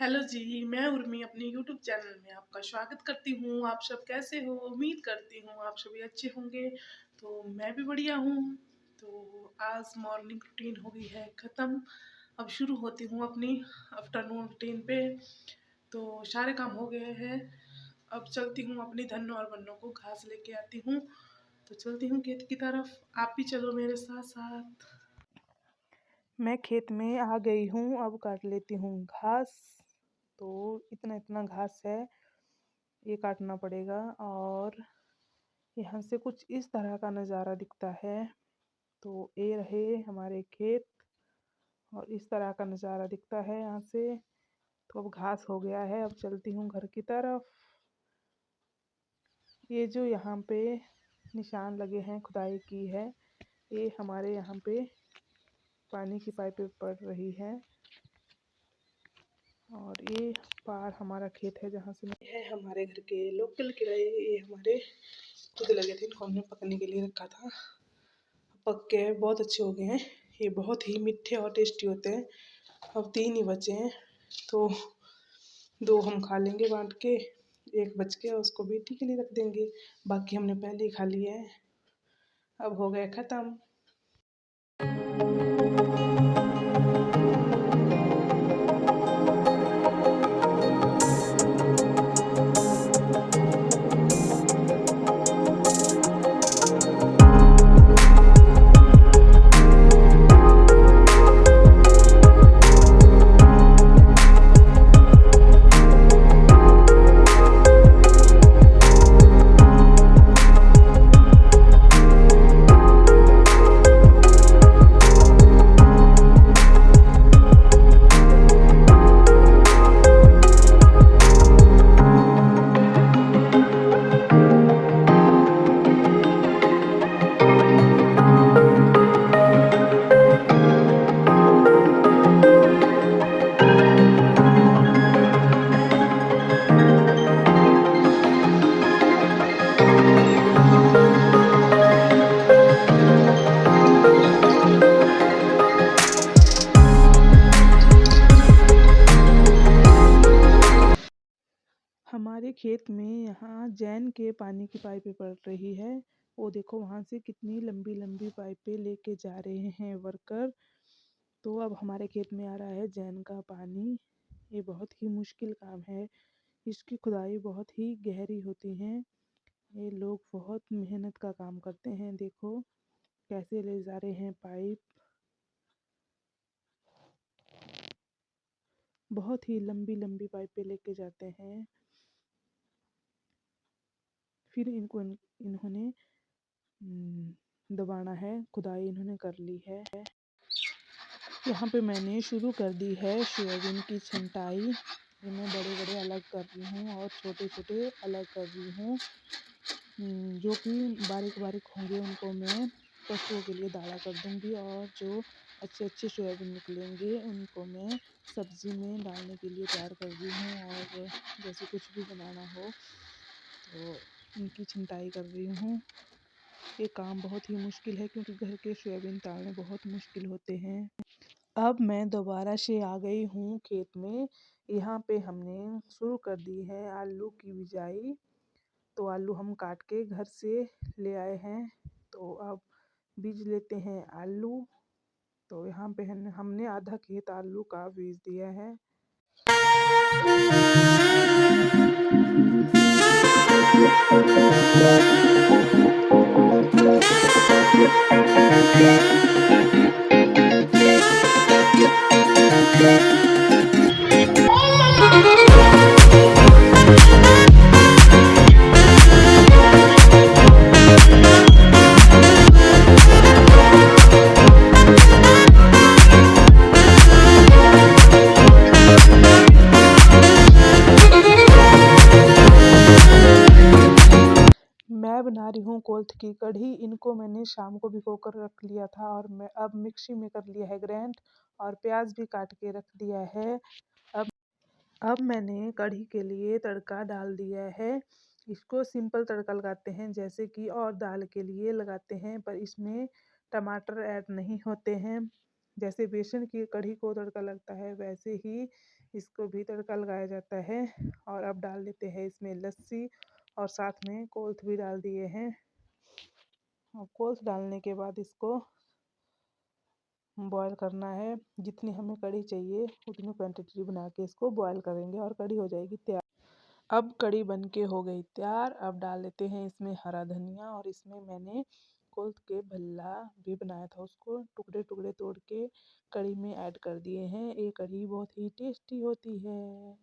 Hello जी, मैं उर्मी अपने YouTube channel में आपका स्वागत करती हूँ। आप सब कैसे हो? उम्मीद करती हूँ आप सभी अच्छे होंगे। तो मैं भी बढ़िया हूँ। तो आज मॉर्निंग रूटीन हो गई है ख़त्म। अब शुरू होती हूँ अपनी आफ्टरनून रूटीन पे। तो सारे काम हो गए हैं। अब चलती हूँ अपनी धन्नो और बन्नों को घास लेके आती हूँ। तो चलती हूँ खेत की तरफ, आप भी चलो मेरे साथ साथ। मैं खेत में आ गई हूँ, अब काट लेती हूँ घास। तो इतना इतना घास है, ये काटना पड़ेगा। और यहाँ से कुछ इस तरह का नज़ारा दिखता है। तो ये रहे हमारे खेत और इस तरह का नज़ारा दिखता है यहाँ से। तो अब घास हो गया है, अब चलती हूँ घर की तरफ। ये जो यहाँ पे निशान लगे हैं खुदाई की है, ये हमारे यहाँ पे पानी की पाइपें पड़ रही है। और ये पार हमारा खेत है जहाँ से है हमारे घर के लोकल किराए। ये हमारे खुद लगे थे, इनको हमने पकने के लिए रखा था। पक के बहुत अच्छे हो गए हैं। ये बहुत ही मीठे और टेस्टी होते हैं। अब 3 ही बचे हैं, तो 2 हम खा लेंगे बांट के। एक बच गया, उसको बेटी के लिए रख देंगे। बाकी हमने पहले ही खा लिए हैं। अब हो गए ख़त्म। हमारे खेत में यहाँ जैन के पानी की पाइपें पड़ रही है। वो देखो वहाँ से कितनी लंबी लंबी पाइपें लेके जा रहे हैं वर्कर। तो अब हमारे खेत में आ रहा है जैन का पानी। ये बहुत ही मुश्किल काम है, इसकी खुदाई बहुत ही गहरी होती है। ये लोग बहुत मेहनत का काम करते हैं। देखो कैसे ले जा रहे हैं पाइप, बहुत ही लंबी लंबी पाइपें लेके जाते हैं। फिर इन्होंने दबाना है, खुदाई इन्होंने कर ली है। यहाँ पे मैंने शुरू कर दी है सोयाबीन की छंटाई। इन्हें बड़े बड़े अलग कर रही हूँ और छोटे छोटे अलग कर रही हूँ। जो कि बारीक बारीक होंगे उनको मैं पशुओं के लिए दाना कर दूँगी। और जो अच्छे अच्छे सोयाबीन निकलेंगे उनको मैं सब्ज़ी में डालने के लिए तैयार कर रही हूँ। और जैसे कुछ भी बनाना हो तो इनकी छंटाई कर रही हूँ। ये काम बहुत ही मुश्किल है क्योंकि घर के सोयाबीन तालने बहुत मुश्किल होते हैं। अब मैं दोबारा से आ गई हूँ खेत में। यहाँ पे हमने शुरू कर दी है आलू की बिजाई। तो आलू हम काट के घर से ले आए हैं। तो अब बीज लेते हैं आलू। तो यहाँ पे हमने आधा खेत आलू का बीज दिया है। मैं बना रही हूँ कोल्थ की कढ़ी। इनको मैंने शाम को भिगो कर रख लिया था और मैं अब मिक्सी में कर लिया है ग्राइंड। और प्याज भी काट के रख दिया है। अब मैंने कढ़ी के लिए तड़का डाल दिया है। इसको सिंपल तड़का लगाते हैं जैसे कि और दाल के लिए लगाते हैं, पर इसमें टमाटर ऐड नहीं होते हैं। जैसे बेसन की कढ़ी को तड़का लगता है वैसे ही इसको भी तड़का लगाया जाता है। और अब डाल देते हैं इसमें लस्सी और साथ में कोल्थ भी डाल दिए हैं। और कोल्थ डालने के बाद इसको बॉयल करना है। जितनी हमें कढ़ी चाहिए उतनी क्वांटिटी बना के इसको बॉयल करेंगे और कढ़ी हो जाएगी तैयार। अब कढ़ी बन के हो गई तैयार। अब डाल देते हैं इसमें हरा धनिया और इसमें मैंने कोल्थ के भल्ला भी बनाया था, उसको टुकड़े टुकड़े तोड़ के कढ़ी में ऐड कर दिए हैं। ये कढ़ी बहुत ही टेस्टी होती है।